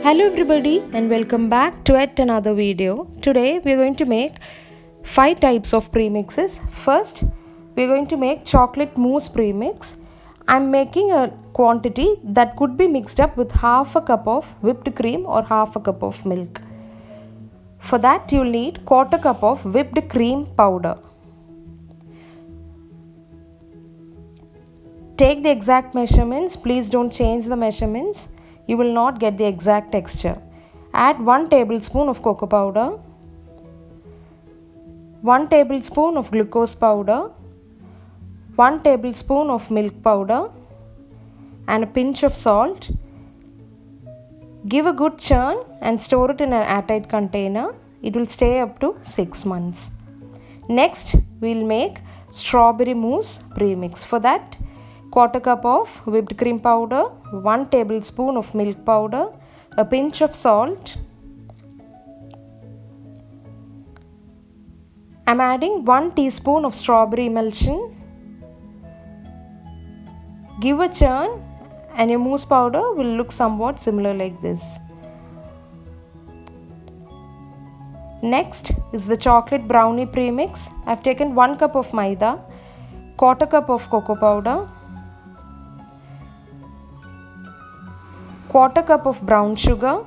Hello everybody and welcome back to yet another video. Today we are going to make 5 types of premixes. First we are going to make chocolate mousse premix. I am making a quantity that could be mixed up with half a cup of whipped cream or half a cup of milk. For that you will need quarter cup of whipped cream powder. Take the exact measurements, please don't change the measurements. You will not get the exact texture. Add 1 tablespoon of cocoa powder, 1 tablespoon of glucose powder, 1 tablespoon of milk powder and a pinch of salt. Give a good churn and store it in an airtight container. It will stay up to 6 months. Next, we will make strawberry mousse premix. For that, quarter cup of whipped cream powder, 1 tablespoon of milk powder, a pinch of salt. I am adding 1 teaspoon of strawberry emulsion. Give a churn and your mousse powder will look somewhat similar like this. Next is the chocolate brownie premix. I have taken 1 cup of maida, quarter cup of cocoa powder, quarter cup of brown sugar,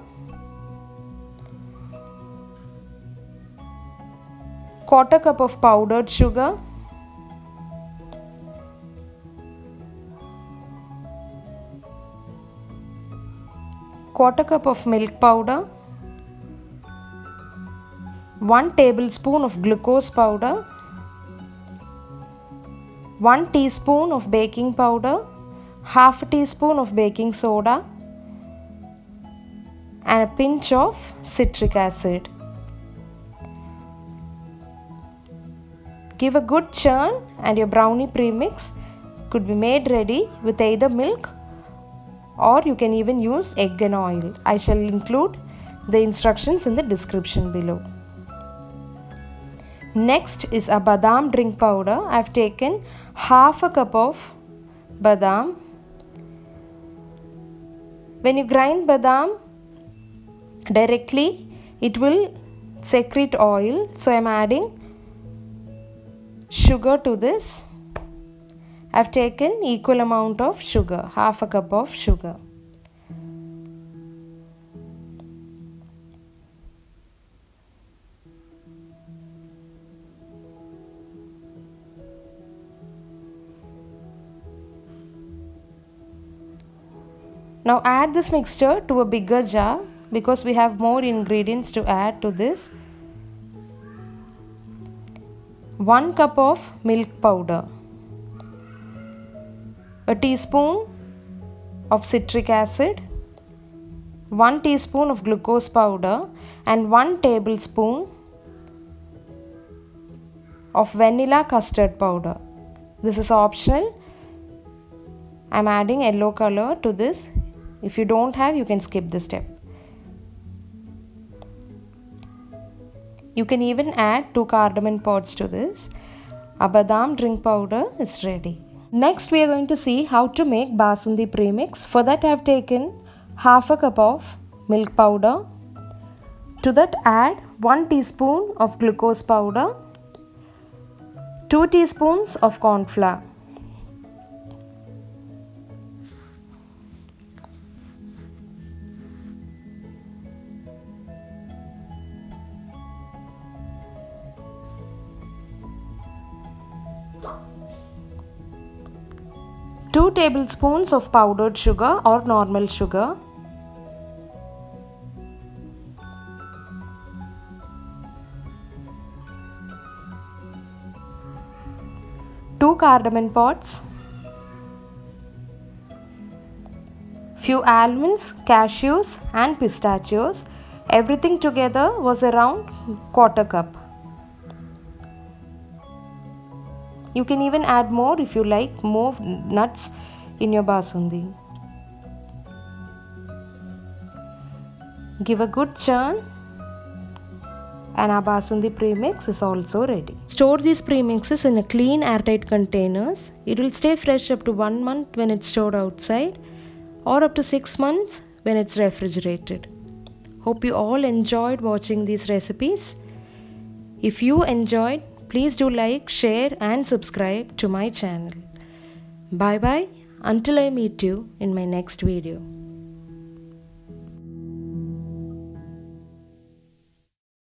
quarter cup of powdered sugar, quarter cup of milk powder, 1 tablespoon of glucose powder, 1 teaspoon of baking powder, half a teaspoon of baking soda and a pinch of citric acid. Give a good churn and your brownie premix could be made ready with either milk or you can even use egg and oil. I shall include the instructions in the description below. Next is a badam drink powder. I have taken half a cup of badam. When you grind badam directly, it will secrete oil. So I am adding sugar to this. I have taken equal amount of sugar, half a cup of sugar. Now add this mixture to a bigger jar because we have more ingredients to add to this. 1 cup of milk powder, a teaspoon of citric acid, 1 teaspoon of glucose powder and 1 tablespoon of vanilla custard powder. This is optional. I am adding yellow color to this. If you don't have, you can skip this step. You can even add 2 cardamom pods to this. A badam drink powder is ready. Next we are going to see how to make Basundi premix. For that I have taken half a cup of milk powder. To that add 1 teaspoon of glucose powder, 2 teaspoons of corn flour. Two tablespoons of powdered sugar or normal sugar, 2 cardamom pods, few almonds, cashews and pistachios. Everything together was around quarter cup. You can even add more if you like more nuts in your Basundi. Give a good churn and our Basundi premix is also ready. Store these premixes in a clean airtight containers. It will stay fresh up to 1 month when it's stored outside or up to 6 months when it's refrigerated. Hope you all enjoyed watching these recipes. If you enjoyed, please do like, share and subscribe to my channel. Bye bye until I meet you in my next video.